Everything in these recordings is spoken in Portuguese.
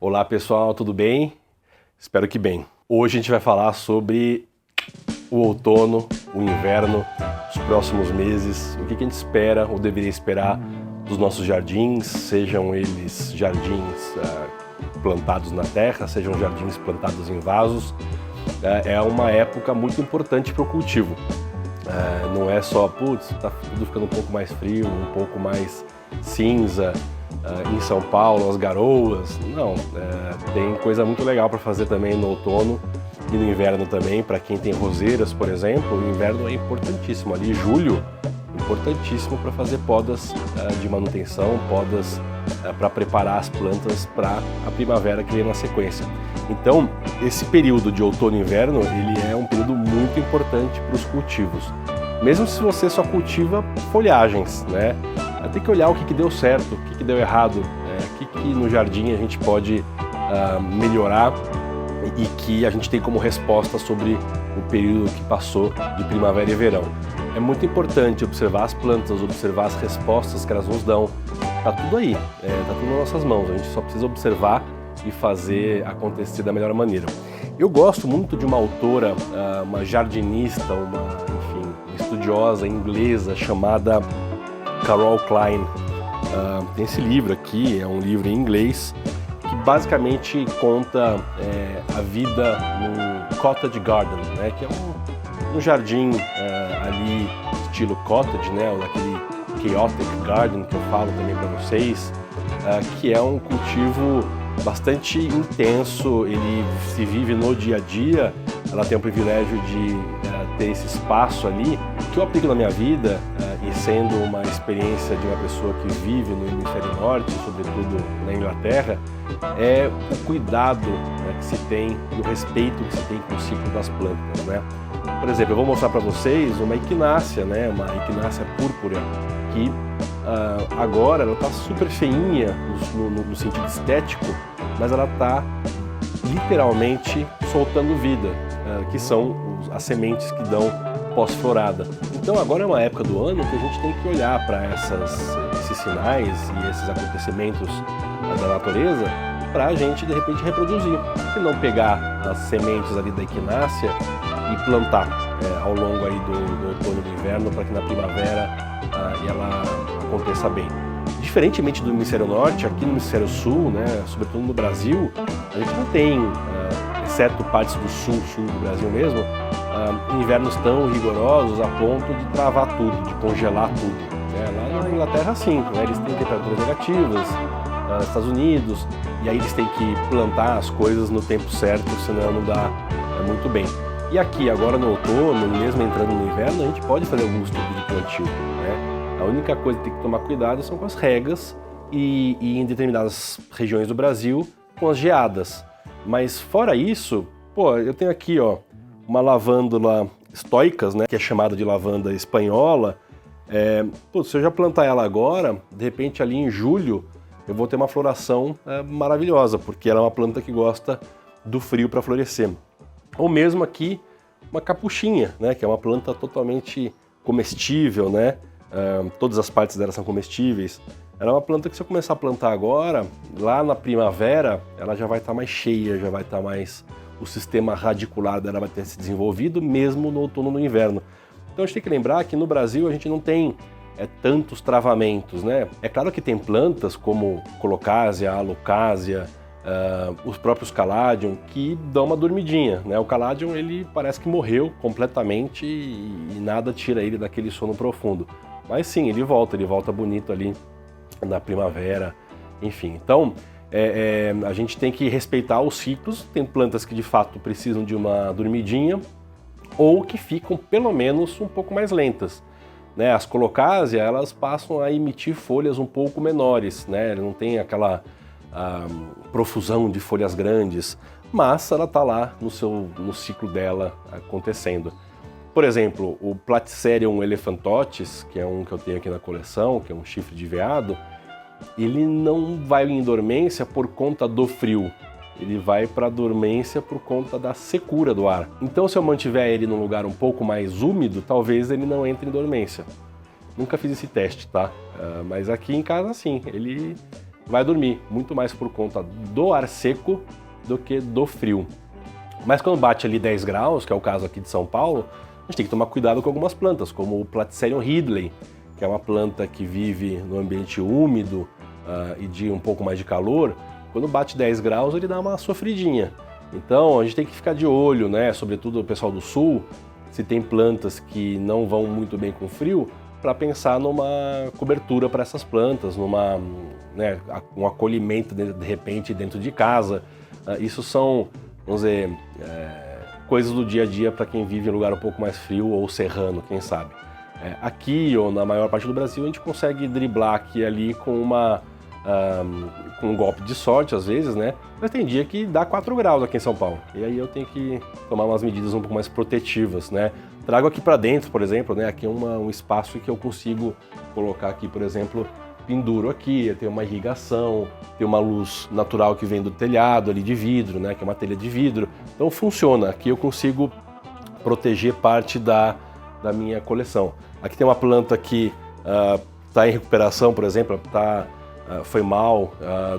Olá pessoal, tudo bem? Espero que bem. Hoje a gente vai falar sobre o outono, o inverno, os próximos meses, o que a gente espera ou deveria esperar dos nossos jardins, sejam eles jardins plantados na terra, sejam jardins plantados em vasos. É uma época muito importante para o cultivo. Não é só, tá tudo ficando um pouco mais frio, um pouco mais cinza, em São Paulo, as garoas. Não, tem coisa muito legal para fazer também no outono e no inverno também. Para quem tem roseiras, por exemplo, o inverno é importantíssimo. Ali, julho, importantíssimo para fazer podas de manutenção, podas para preparar as plantas para a primavera que vem na sequência. Então, esse período de outono e inverno, ele é um período muito importante para os cultivos. Mesmo se você só cultiva folhagens, né? Tem que olhar o que deu certo, o que deu errado, o que no jardim a gente pode melhorar e que a gente tem como resposta sobre o período que passou de primavera e verão. É muito importante observar as plantas, observar as respostas que elas nos dão. Tá tudo aí, tá tudo nas nossas mãos, a gente só precisa observar e fazer acontecer da melhor maneira. Eu gosto muito de uma autora, uma jardinista, uma estudiosa inglesa chamada Carol Klein. Tem esse livro aqui, é um livro em inglês, que basicamente conta a vida no cottage garden, né, que é um jardim ali estilo cottage, né, ou aquele chaotic garden que eu falo também para vocês, que é um cultivo bastante intenso, ele se vive no dia a dia. Ela tem o privilégio de ter esse espaço ali, que eu aplico na minha vida, e sendo uma experiência de uma pessoa que vive no hemisfério norte, sobretudo na Inglaterra, é o cuidado que se tem e o respeito que se tem com o ciclo das plantas, né? Por exemplo, eu vou mostrar para vocês uma equinácea, né? Uma equinácea púrpura, que agora ela está super feinha no sentido estético, mas ela está literalmente soltando vida, que são as sementes que dão pós-florada. Então agora é uma época do ano que a gente tem que olhar para esses sinais e esses acontecimentos da natureza para a gente de repente reproduzir. Por que não pegar as sementes ali da equinácea e plantar ao longo aí do outono e do inverno para que na primavera ela aconteça bem. Diferentemente do hemisfério norte, aqui no hemisfério sul, né, sobretudo no Brasil, a gente não tem, exceto partes do sul do Brasil mesmo, invernos tão rigorosos a ponto de travar tudo, de congelar tudo. Lá na Inglaterra, sim, né, eles têm temperaturas negativas, Estados Unidos, e aí eles têm que plantar as coisas no tempo certo, senão não dá muito bem. E aqui, agora no outono, mesmo entrando no inverno, a gente pode fazer alguns tipos de plantio, né? A única coisa que tem que tomar cuidado são com as regas e em determinadas regiões do Brasil com as geadas. Mas fora isso, eu tenho aqui uma lavândula stoicas, né, que é chamada de lavanda espanhola. Se eu já plantar ela agora, de repente ali em julho eu vou ter uma floração maravilhosa, porque ela é uma planta que gosta do frio para florescer. Ou mesmo aqui uma capuchinha, né, que é uma planta totalmente comestível, né? Todas as partes dela são comestíveis. Ela é uma planta que, se eu começar a plantar agora, lá na primavera, ela já vai estar mais cheia, já vai estar mais... O sistema radicular dela vai ter se desenvolvido, mesmo no outono e no inverno. Então a gente tem que lembrar que no Brasil a gente não tem tantos travamentos, né? É claro que tem plantas como Colocasia, Alocasia, os próprios Caladium, que dão uma dormidinha, né? O Caladium, ele parece que morreu completamente e nada tira ele daquele sono profundo. Mas sim, ele volta bonito ali na primavera, enfim. Então, a gente tem que respeitar os ciclos. Tem plantas que de fato precisam de uma dormidinha ou que ficam pelo menos um pouco mais lentas, né? As Colocasia, elas passam a emitir folhas um pouco menores, né? Não tem aquela profusão de folhas grandes, mas ela está lá no ciclo dela acontecendo. Por exemplo, o Platycerium elephantotis, que é um que eu tenho aqui na coleção, que é um chifre de veado, ele não vai em dormência por conta do frio, ele vai para dormência por conta da secura do ar. Então, se eu mantiver ele num lugar um pouco mais úmido, talvez ele não entre em dormência. Nunca fiz esse teste, tá? Mas aqui em casa, sim, ele vai dormir, muito mais por conta do ar seco do que do frio. Mas quando bate ali 10 graus, que é o caso aqui de São Paulo, a gente tem que tomar cuidado com algumas plantas, como o Platycerium ridley, que é uma planta que vive no ambiente úmido e de um pouco mais de calor. Quando bate 10 graus, ele dá uma sofridinha. Então a gente tem que ficar de olho, né? Sobretudo o pessoal do sul, se tem plantas que não vão muito bem com frio, para pensar numa cobertura para essas plantas, um acolhimento de repente dentro de casa. Isso são, vamos dizer, coisas do dia a dia para quem vive em um lugar um pouco mais frio ou serrano, quem sabe. Aqui ou na maior parte do Brasil a gente consegue driblar aqui e ali com um golpe de sorte às vezes, né? Mas tem dia que dá 4 graus aqui em São Paulo. E aí eu tenho que tomar umas medidas um pouco mais protetivas, né? Trago aqui para dentro, por exemplo, né? Aqui é um espaço que eu consigo colocar aqui, por exemplo, penduro aqui, tem uma irrigação, tem uma luz natural que vem do telhado ali de vidro, né? Que é uma telha de vidro. Então funciona. Aqui eu consigo proteger parte da minha coleção. Aqui tem uma planta que está em recuperação, por exemplo, foi mal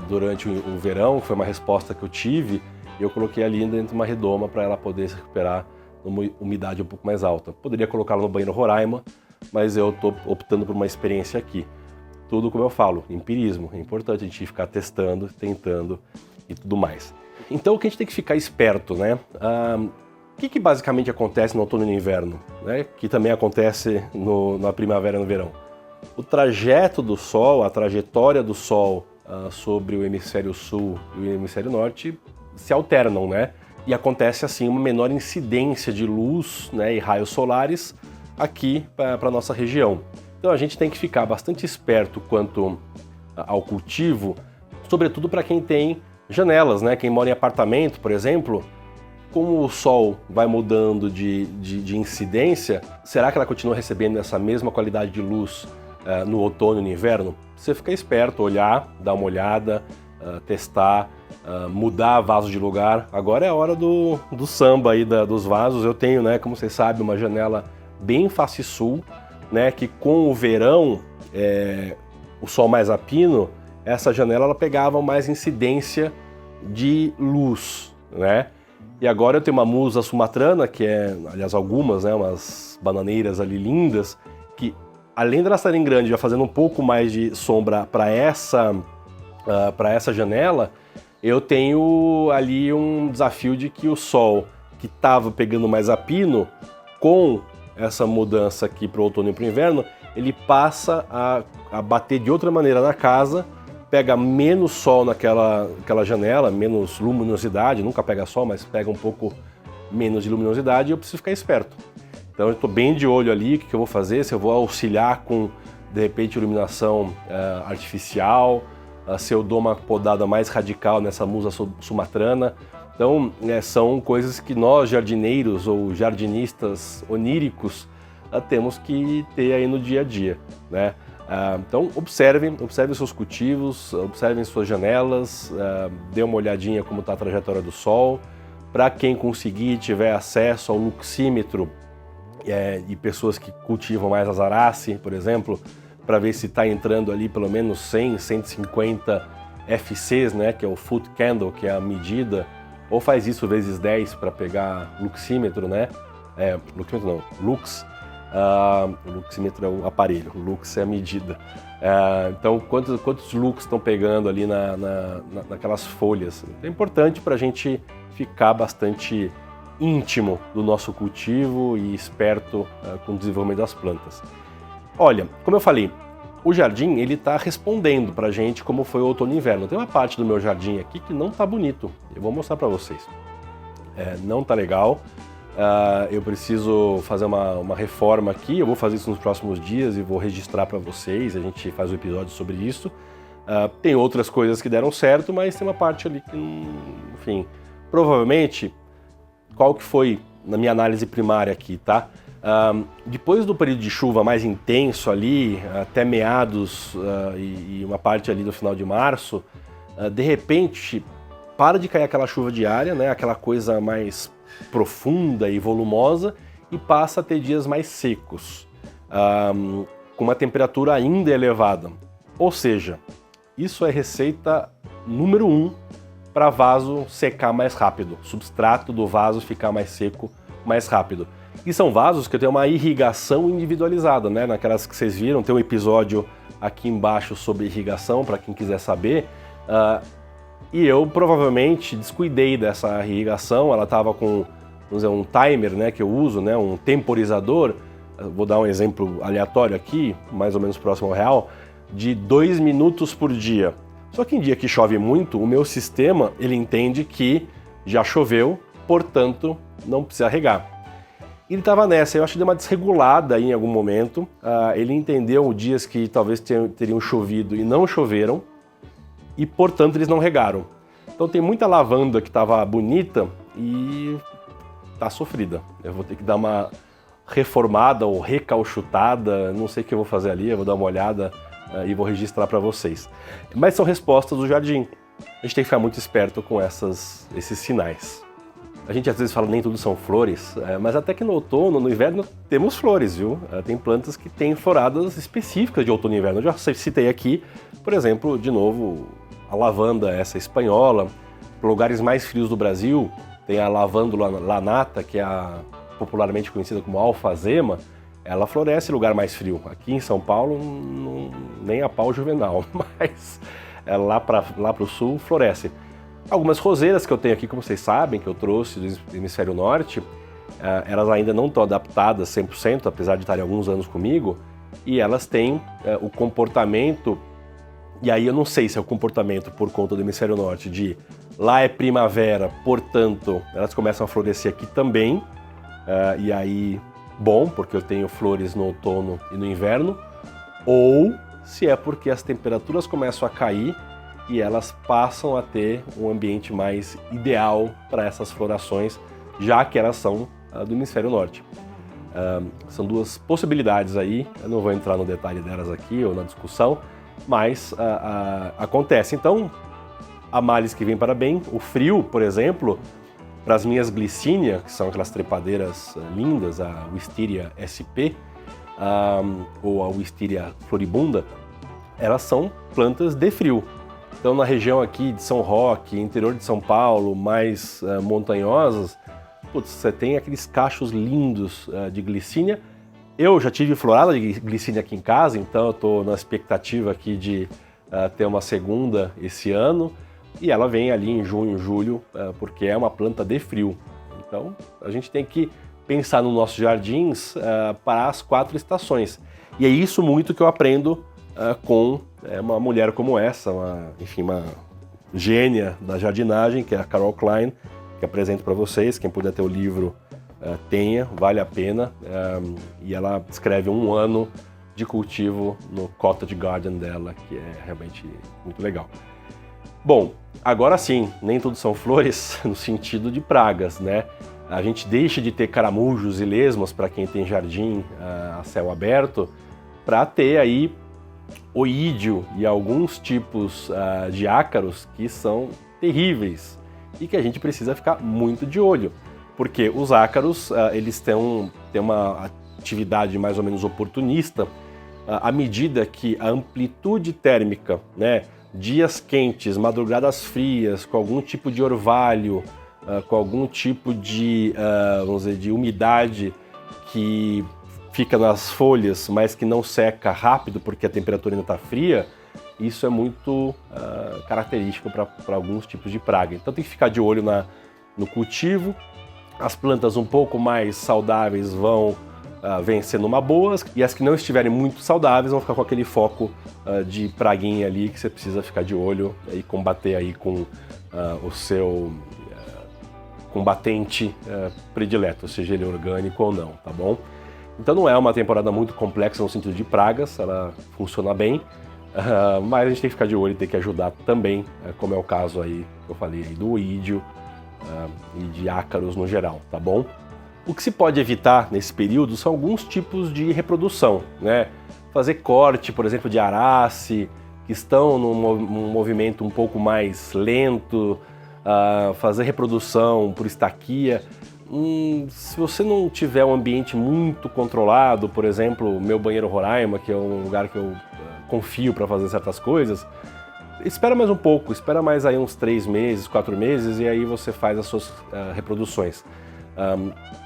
durante o verão, foi uma resposta que eu tive, e eu coloquei ali dentro de uma redoma para ela poder se recuperar numa umidade um pouco mais alta. Poderia colocá-la no banheiro Roraima, mas eu estou optando por uma experiência aqui. Tudo, como eu falo, empirismo. É importante a gente ficar testando, tentando e tudo mais. Então o que a gente tem que ficar esperto, né? O que basicamente acontece no outono e no inverno, né? Que também acontece na primavera e no verão? O trajeto do Sol, a trajetória do Sol sobre o hemisfério sul e o hemisfério norte se alternam, né? E acontece assim uma menor incidência de luz, né, e raios solares aqui para a nossa região. Então a gente tem que ficar bastante esperto quanto ao cultivo, sobretudo para quem tem janelas, né? Quem mora em apartamento, por exemplo, como o Sol vai mudando de incidência, será que ela continua recebendo essa mesma qualidade de luz no outono e no inverno? Você fica esperto, olhar, dar uma olhada, testar, mudar vaso de lugar. Agora é a hora do samba aí dos vasos. Eu tenho, né, como vocês sabem, uma janela bem face sul, né, que com o verão, o sol mais a pino, essa janela ela pegava mais incidência de luz, né? E agora eu tenho uma musa sumatrana, que aliás, algumas, né, umas bananeiras ali lindas, que além de elas estarem grandes, já fazendo um pouco mais de sombra para essa janela, eu tenho ali um desafio de que o sol que estava pegando mais a pino, com essa mudança aqui para o outono e para o inverno, ele passa a bater de outra maneira na casa, pega menos sol naquela janela, menos luminosidade, nunca pega sol, mas pega um pouco menos de luminosidade, e eu preciso ficar esperto. Então eu estou bem de olho ali, o que eu vou fazer, se eu vou auxiliar com, de repente, iluminação artificial, se eu dou uma podada mais radical nessa musa sumatrana. Então são coisas que nós, jardineiros ou jardinistas oníricos, temos que ter aí no dia a dia, né? Então observem os seus cultivos, observem suas janelas, dê uma olhadinha como está a trajetória do sol. Para quem conseguir, tiver acesso ao luxímetro, e pessoas que cultivam mais azarace, por exemplo, para ver se está entrando ali pelo menos 100, 150 FCs, né, que é o foot candle, que é a medida, ou faz isso vezes 10 para pegar luxímetro, né? Luxímetro não, lux. O luxímetro é o aparelho, o lux é a medida. Então, quantos lux estão pegando ali naquelas folhas? É importante para a gente ficar bastante íntimo do nosso cultivo e esperto com o desenvolvimento das plantas. Olha, como eu falei, o jardim ele está respondendo para a gente como foi o outono e inverno. Tem uma parte do meu jardim aqui que não está bonito. Eu vou mostrar para vocês. Não está legal. Eu preciso fazer uma reforma aqui. Eu vou fazer isso nos próximos dias e vou registrar para vocês. A gente faz um episódio sobre isso. Tem outras coisas que deram certo, mas tem uma parte ali que, enfim, provavelmente, qual que foi na minha análise primária aqui, tá? Depois do período de chuva mais intenso ali, até meados e uma parte ali do final de março, de repente para de cair aquela chuva diária, né, aquela coisa mais profunda e volumosa, e passa a ter dias mais secos, com uma temperatura ainda elevada. Ou seja, Isso é receita número 1 para vaso secar mais rápido, substrato do vaso ficar mais seco mais rápido. E são vasos que tem uma irrigação individualizada, né? Naquelas que vocês viram, tem um episódio aqui embaixo sobre irrigação, para quem quiser saber. E eu provavelmente descuidei dessa irrigação, ela estava com, vamos dizer, um timer, né, que eu uso, né, um temporizador, vou dar um exemplo aleatório aqui, mais ou menos próximo ao real, de 2 minutos por dia. Só que em dia que chove muito, o meu sistema, ele entende que já choveu, portanto, não precisa regar. Ele estava nessa, eu acho que deu uma desregulada aí em algum momento, ele entendeu dias que talvez teriam chovido e não choveram, e portanto eles não regaram. Então tem muita lavanda que estava bonita e tá sofrida. Eu vou ter que dar uma reformada ou recauchutada, não sei o que eu vou fazer ali, eu vou dar uma olhada e vou registrar para vocês. Mas são respostas do jardim. A gente tem que ficar muito esperto com esses sinais. A gente às vezes fala nem tudo são flores, mas até que no outono, no inverno, temos flores, viu? Tem plantas que têm floradas específicas de outono e inverno. Eu já citei aqui, por exemplo, de novo, a lavanda, essa espanhola. Para lugares mais frios do Brasil, tem a lavândula lanata, que é popularmente conhecida como alfazema. Ela floresce em lugar mais frio. Aqui em São Paulo, nem a pau juvenal, mas lá para o sul floresce. Algumas roseiras que eu tenho aqui, como vocês sabem, que eu trouxe do hemisfério norte, elas ainda não estão adaptadas 100%, apesar de estarem alguns anos comigo, e elas têm o comportamento, e aí eu não sei se é o comportamento por conta do hemisfério norte, de lá é primavera, portanto, elas começam a florescer aqui também, e aí, bom, porque eu tenho flores no outono e no inverno, ou se é porque as temperaturas começam a cair e elas passam a ter um ambiente mais ideal para essas florações, já que elas são do hemisfério norte. São duas possibilidades aí, eu não vou entrar no detalhe delas aqui ou na discussão, mas acontece. Então, há males que vêm para bem. O frio, por exemplo, para as minhas glicínia, que são aquelas trepadeiras lindas, a Wisteria sp, ou a Wisteria floribunda, elas são plantas de frio. Então, na região aqui de São Roque, interior de São Paulo, mais montanhosas, putz, você tem aqueles cachos lindos de glicínia. Eu já tive florada de glicínia aqui em casa, então eu estou na expectativa aqui de ter uma segunda esse ano. E ela vem ali em junho, julho, porque é uma planta de frio. Então, a gente tem que pensar nos nossos jardins para as 4 estações. E é isso muito que eu aprendo com uma mulher como essa, uma gênia da jardinagem, que é a Carol Klein, que apresento para vocês. Quem puder ter o livro, tenha, vale a pena. E ela escreve 1 ano de cultivo no Cottage Garden dela, que é realmente muito legal. Bom, agora sim, nem tudo são flores no sentido de pragas, né? A gente deixa de ter caramujos e lesmas para quem tem jardim a céu aberto, para ter aí oídio e alguns tipos de ácaros que são terríveis e que a gente precisa ficar muito de olho, porque os ácaros eles têm uma atividade mais ou menos oportunista à medida que a amplitude térmica, né, dias quentes, madrugadas frias, com algum tipo de orvalho, com algum tipo de, vamos dizer, de umidade que fica nas folhas, mas que não seca rápido porque a temperatura ainda está fria, isso é muito característico para alguns tipos de praga. Então tem que ficar de olho no cultivo. As plantas um pouco mais saudáveis vão vencer numa boa, e as que não estiverem muito saudáveis vão ficar com aquele foco de praguinha ali que você precisa ficar de olho e combater aí com o seu combatente predileto, seja ele orgânico ou não, tá bom? Então não é uma temporada muito complexa no sentido de pragas, ela funciona bem, mas a gente tem que ficar de olho e ter que ajudar também, como é o caso aí que eu falei aí do oídio e de ácaros no geral, tá bom? O que se pode evitar nesse período são alguns tipos de reprodução, né? Fazer corte, por exemplo, de arace, que estão num movimento um pouco mais lento, fazer reprodução por estaquia. Se você não tiver um ambiente muito controlado, por exemplo, o meu banheiro Roraima, que é um lugar que eu confio para fazer certas coisas, espera mais um pouco, espera mais aí uns 3 meses, 4 meses e aí você faz as suas reproduções.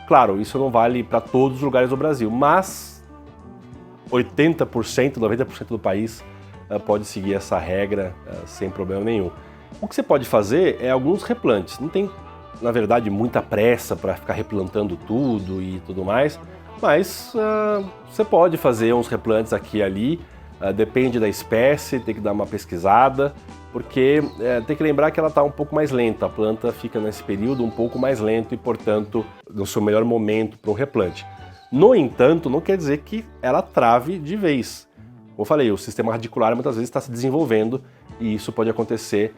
Claro, isso não vale para todos os lugares do Brasil, mas 80%, 90% do país pode seguir essa regra sem problema nenhum. O que você pode fazer é alguns replantes. Não tem, na verdade, muita pressa para ficar replantando tudo e tudo mais, mas você pode fazer uns replantes aqui e ali, depende da espécie, tem que dar uma pesquisada, porque tem que lembrar que ela está um pouco mais lenta, a planta fica nesse período um pouco mais lento e, portanto, no seu melhor momento para um replante. No entanto, não quer dizer que ela trave de vez. Como eu falei, o sistema radicular muitas vezes está se desenvolvendo e isso pode acontecer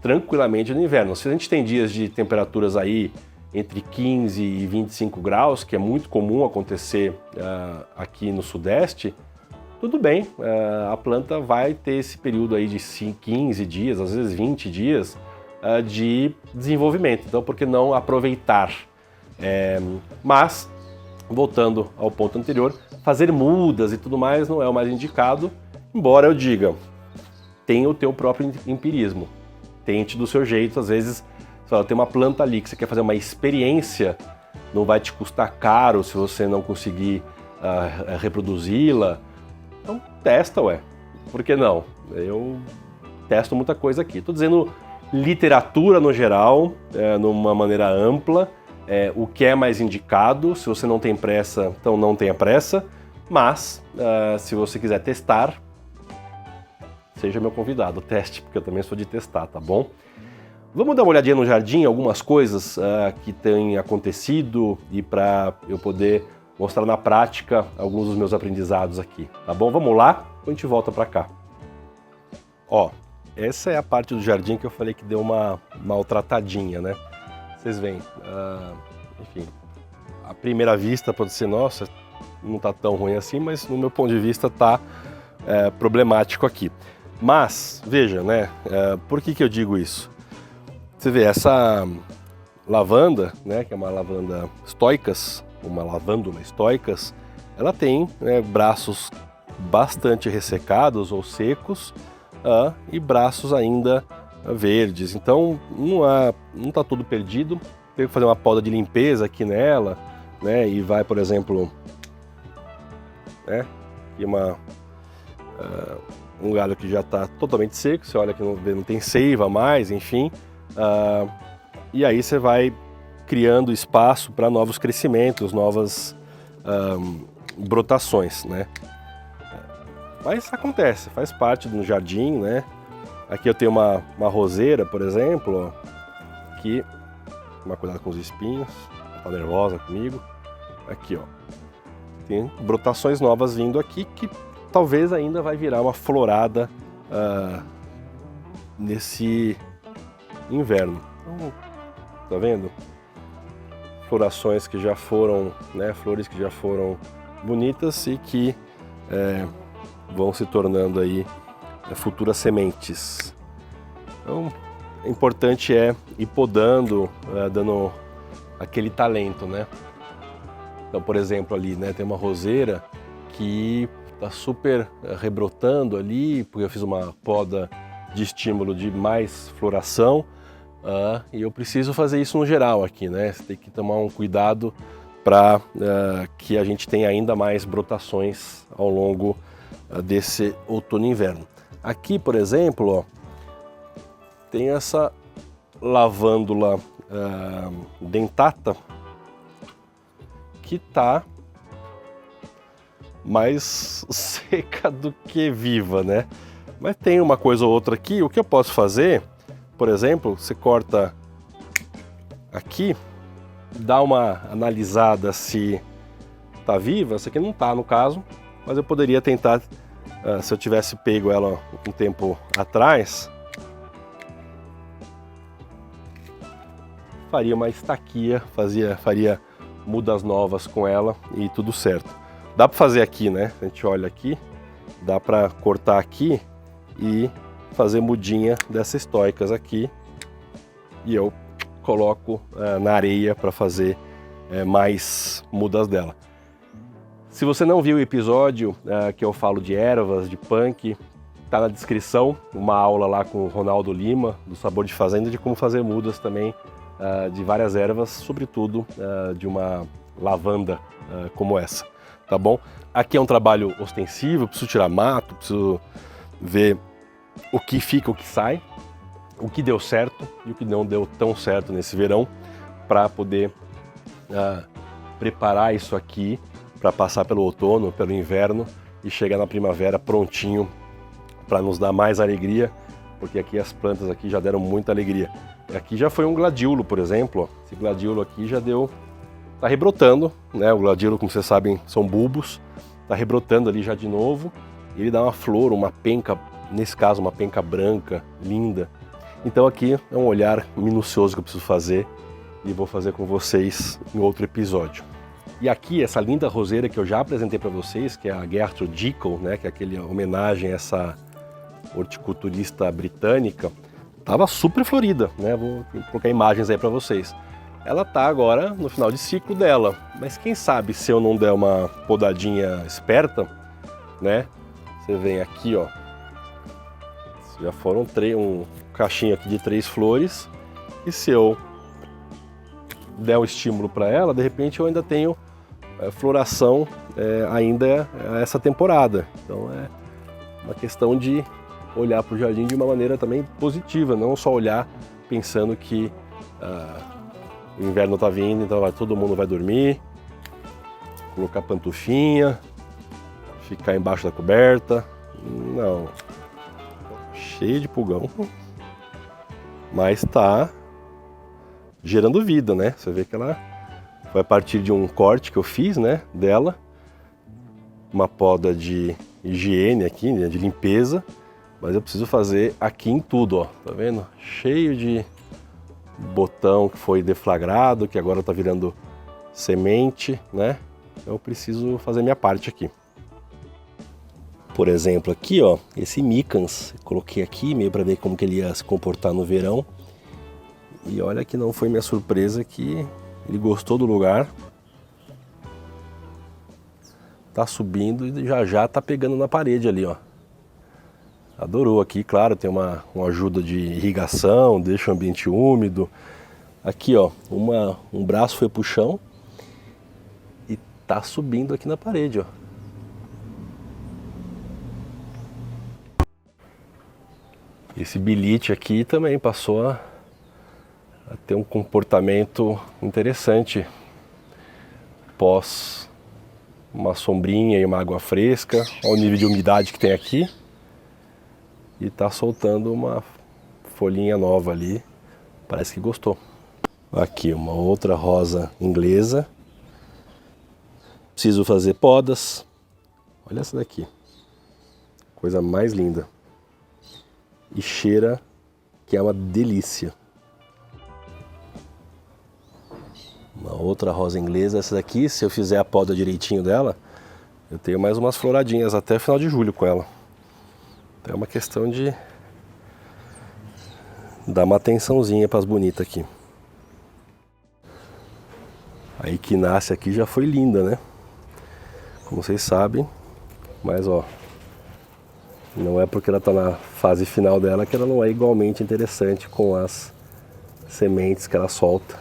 tranquilamente no inverno. Se a gente tem dias de temperaturas aí entre 15 e 25 graus, que é muito comum acontecer aqui no Sudeste, tudo bem, a planta vai ter esse período aí de 15 dias, às vezes 20 dias de desenvolvimento. Então, por que não aproveitar? Mas, voltando ao ponto anterior, fazer mudas e tudo mais não é o mais indicado, embora eu diga, tenha o teu próprio empirismo. Tente do seu jeito, às vezes, tem uma planta ali que você quer fazer uma experiência, não vai te custar caro se você não conseguir reproduzi-la. Então testa, por que não? Eu testo muita coisa aqui. Estou dizendo literatura no geral, numa maneira ampla, o que é mais indicado. Se você não tem pressa, então não tenha pressa, mas se você quiser testar, seja meu convidado, teste, porque eu também sou de testar, tá bom? Vamos dar uma olhadinha no jardim, algumas coisas que têm acontecido e para eu poder mostrar na prática alguns dos meus aprendizados aqui, tá bom? Vamos lá, a gente volta para cá. Ó, essa é a parte do jardim que eu falei que deu uma maltratadinha, né? Vocês veem, enfim, à primeira vista pode ser, nossa, não tá tão ruim assim, mas no meu ponto de vista tá problemático aqui. Mas, veja, né, por que eu digo isso? Você vê, essa lavanda, né, que é uma lavanda stoicas, uma lavandula stoicas, ela tem braços bastante ressecados ou secos e braços ainda verdes. Então não está tudo perdido. Tem que fazer uma poda de limpeza aqui nela, né, e vai, por exemplo, aqui um galho que já está totalmente seco, você olha que não tem seiva mais, enfim, e aí você vai criando espaço para novos crescimentos, novas brotações, né? Mas acontece, faz parte do jardim, né? Aqui eu tenho uma roseira, por exemplo, ó, aqui, tomar cuidado com os espinhos, tá nervosa comigo. Aqui, ó, tem brotações novas vindo aqui que talvez ainda vai virar uma florada nesse inverno. Então, tá vendo? Florações que já foram, né, flores que já foram bonitas e que vão se tornando aí futuras sementes. Então, o importante é ir podando, dando aquele talento, né? Então, por exemplo, ali, né, tem uma roseira que está super rebrotando ali, porque eu fiz uma poda de estímulo de mais floração, e eu preciso fazer isso no geral aqui, né? Você tem que tomar um cuidado para que a gente tenha ainda mais brotações ao longo desse outono e inverno. Aqui, por exemplo, ó, tem essa lavândula dentata que está mais seca do que viva, né? Mas tem uma coisa ou outra aqui. O que eu posso fazer, por exemplo, você corta aqui, dá uma analisada se tá viva. Essa aqui não tá no caso, mas eu poderia tentar, se eu tivesse pego ela um tempo atrás, faria uma estaquia, faria mudas novas com ela e tudo certo. Dá para fazer aqui, né? A gente olha aqui, dá para cortar aqui e fazer mudinha dessas stoicas aqui. E eu coloco na areia para fazer mais mudas dela. Se você não viu o episódio que eu falo de ervas, de punk, tá na descrição uma aula lá com o Ronaldo Lima, do Sabor de Fazenda, de como fazer mudas também de várias ervas, sobretudo de uma lavanda como essa, tá bom? Aqui é um trabalho ostensivo, preciso tirar mato, preciso ver o que fica, o que sai, o que deu certo e o que não deu tão certo nesse verão, para poder preparar isso aqui para passar pelo outono, pelo inverno e chegar na primavera prontinho para nos dar mais alegria, porque aqui as plantas aqui já deram muita alegria. Aqui já foi um gladiolo, por exemplo, ó. Esse gladiolo aqui já deu, tá rebrotando, né? O gladiolo, como vocês sabem, são bulbos, tá rebrotando ali já de novo. Ele dá uma flor, uma penca, nesse caso uma penca branca, linda. Então aqui é um olhar minucioso que eu preciso fazer e vou fazer com vocês em outro episódio. E aqui essa linda roseira que eu já apresentei para vocês, que é a Gertrude Jekyll, né? Que é aquele homenagem a essa horticulturista britânica, estava super florida, né? Vou colocar imagens aí para vocês. Ela tá agora no final de ciclo dela, mas quem sabe se eu não der uma podadinha esperta, né? Você vem aqui, ó, já foram um cachinho aqui de 3 flores, e se eu der um estímulo para ela, de repente eu ainda tenho floração ainda essa temporada. Então é uma questão de olhar para o jardim de uma maneira também positiva, não só olhar pensando que o inverno está vindo, então todo mundo vai dormir, colocar pantufinha, ficar embaixo da coberta. Não, cheio de pulgão, mas está gerando vida, né? Você vê que ela vai partir de um corte que eu fiz, né, dela, uma poda de higiene aqui, né, de limpeza, mas eu preciso fazer aqui em tudo, ó, tá vendo? Cheio de botão que foi deflagrado, que agora tá virando semente, né? Eu preciso fazer minha parte aqui. Por exemplo, aqui, ó, esse micans, coloquei aqui meio para ver como que ele ia se comportar no verão. E olha que não foi minha surpresa que ele gostou do lugar. Tá subindo e já tá pegando na parede ali, ó. Adorou aqui, claro, tem uma ajuda de irrigação, deixa o ambiente úmido. Aqui, ó, um braço foi pro chão e tá subindo aqui na parede, ó. Esse bilite aqui também passou a ter um comportamento interessante pós uma sombrinha e uma água fresca. Olha o nível de umidade que tem aqui. E tá soltando uma folhinha nova ali, parece que gostou. Aqui uma outra rosa inglesa. Preciso fazer podas. Olha essa daqui, coisa mais linda. E cheira que é uma delícia. Uma outra rosa inglesa, essa daqui, se eu fizer a poda direitinho dela, eu tenho mais umas floradinhas até final de julho com ela. É uma questão de dar uma atençãozinha para as bonitas aqui. A equinácea aqui já foi linda, né? Como vocês sabem, mas ó, não é porque ela está na fase final dela que ela não é igualmente interessante com as sementes que ela solta.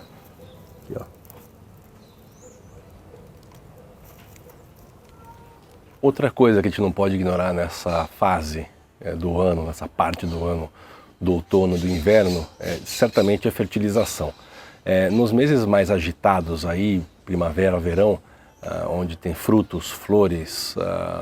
Aqui, ó. Outra coisa que a gente não pode ignorar nessa fase do ano, nessa parte do ano, do outono, do inverno, certamente a fertilização. Nos meses mais agitados aí, primavera, verão, onde tem frutos, flores,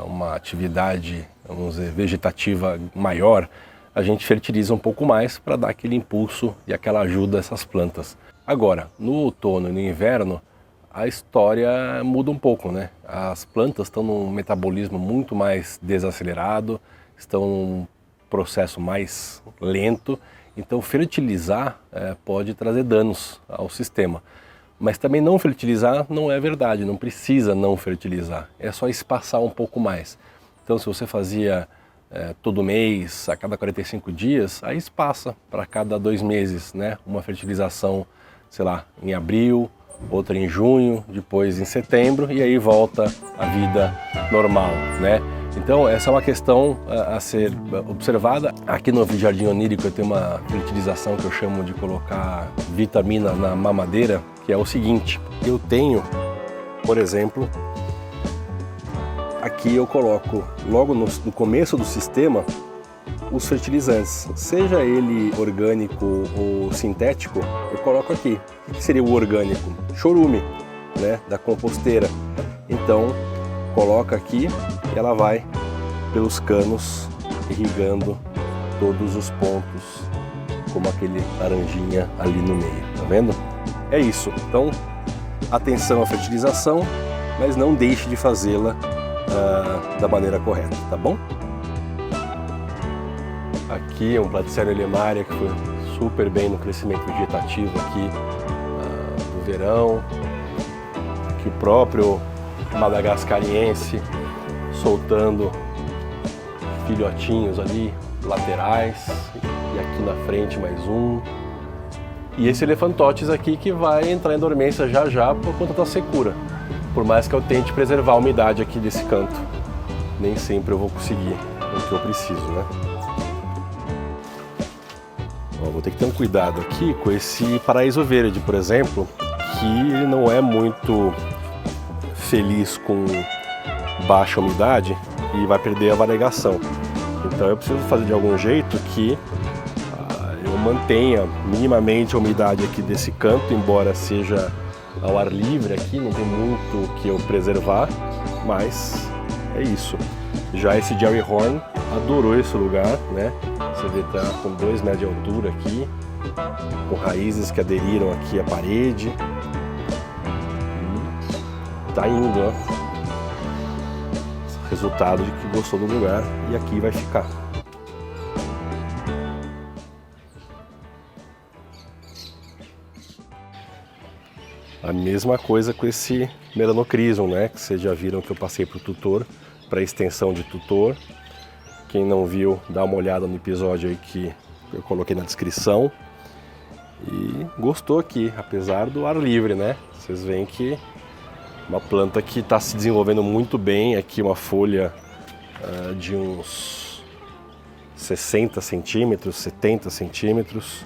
uma atividade, vamos dizer, vegetativa maior, a gente fertiliza um pouco mais para dar aquele impulso e aquela ajuda a essas plantas. Agora, no outono e no inverno, a história muda um pouco, né? As plantas estão num metabolismo muito mais desacelerado, estão num processo mais lento, então fertilizar pode trazer danos ao sistema. Mas também não fertilizar não é verdade, não precisa não fertilizar, é só espaçar um pouco mais. Então se você fazia todo mês, a cada 45 dias, aí espaça para cada 2 meses, né? Uma fertilização, sei lá, em abril, outra em junho, depois em setembro, e aí volta a vida normal, né? Então essa é uma questão a ser observada. Aqui no Jardim Onírico eu tenho uma fertilização que eu chamo de colocar vitamina na mamadeira, que é o seguinte: eu tenho, por exemplo, aqui eu coloco logo no começo do sistema os fertilizantes, seja ele orgânico ou sintético, eu coloco aqui. O que seria o orgânico? Chorume, né, da composteira. Então coloca aqui e ela vai pelos canos irrigando todos os pontos, como aquele laranjinha ali no meio, tá vendo? É isso. Então atenção à fertilização, mas não deixe de fazê-la da maneira correta, tá bom? Aqui é um Platycera elemaria que foi super bem no crescimento vegetativo aqui no verão. Aqui o próprio madagascariense soltando filhotinhos ali laterais, e aqui na frente mais um. E esse elefantotes aqui que vai entrar em dormência já já por conta da secura. Por mais que eu tente preservar a umidade aqui desse canto, nem sempre eu vou conseguir o que eu preciso, né? Ó, vou ter que ter um cuidado aqui com esse paraíso verde, por exemplo, que ele não é muito feliz com baixa umidade e vai perder a variegação. Então eu preciso fazer de algum jeito que eu mantenha minimamente a umidade aqui desse canto, embora seja ao ar livre aqui, não tem muito o que eu preservar, mas é isso. Já esse Jerry Horn adorou esse lugar, né? Você vê, tá com 2 metros de altura aqui, com raízes que aderiram aqui à parede. Tá indo, ó. Resultado de que gostou do lugar, e aqui vai ficar. A mesma coisa com esse Melanocrysum, né? Que vocês já viram que eu passei para o tutor, para extensão de tutor. Quem não viu, dá uma olhada no episódio aí que eu coloquei na descrição. E gostou aqui, apesar do ar livre, né? Vocês veem que uma planta que está se desenvolvendo muito bem. Aqui uma folha de uns 60 centímetros, 70 centímetros.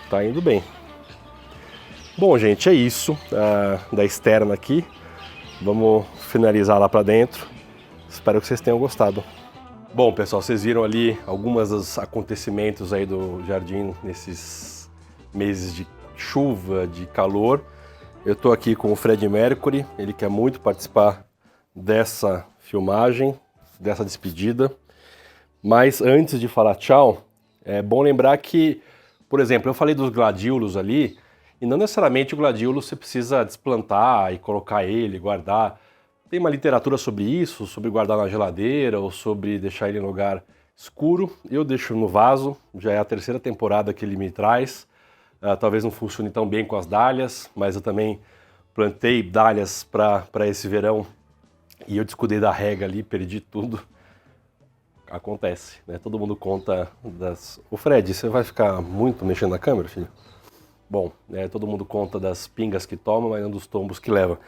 Tá indo bem. Bom, gente, é isso da externa aqui. Vamos finalizar lá para dentro. Espero que vocês tenham gostado. Bom, pessoal, vocês viram ali alguns dos acontecimentos aí do jardim nesses meses de chuva, de calor. Eu estou aqui com o Fred Mercury, ele quer muito participar dessa filmagem, dessa despedida. Mas antes de falar tchau, é bom lembrar que, por exemplo, eu falei dos gladiolos ali, e não necessariamente o gladiolo você precisa desplantar e colocar ele, guardar. Tem uma literatura sobre isso, sobre guardar na geladeira ou sobre deixar ele em lugar escuro. Eu deixo no vaso, já é a 3ª temporada que ele me traz. Talvez não funcione tão bem com as dálias, mas eu também plantei dálias para esse verão e eu descuidei da rega ali, perdi tudo. Acontece, né? Todo mundo conta das... Ô Fred, você vai ficar muito mexendo na câmera, filho? Bom, todo mundo conta das pingas que toma, mas não dos tombos que leva.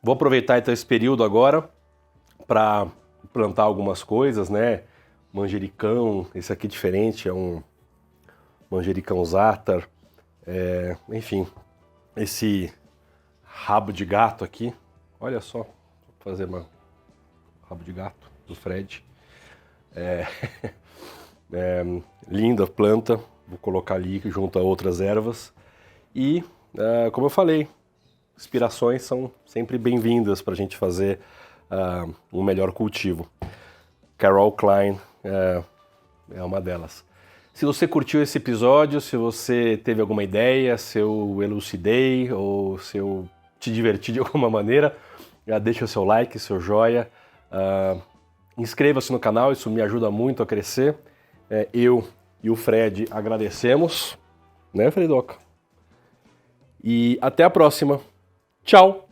Vou aproveitar então esse período agora para plantar algumas coisas, né? Manjericão, esse aqui diferente, é um manjericão zátar, enfim, esse rabo de gato aqui, olha só, vou fazer um rabo de gato do Fred, linda planta, vou colocar ali junto a outras ervas e, como eu falei, inspirações são sempre bem-vindas para a gente fazer um melhor cultivo. Carol Klein é uma delas. Se você curtiu esse episódio, se você teve alguma ideia, se eu elucidei ou se eu te diverti de alguma maneira, deixa o seu like, seu joia, inscreva-se no canal, isso me ajuda muito a crescer. Eu e o Fred agradecemos, né, Fredoca? E até a próxima. Tchau!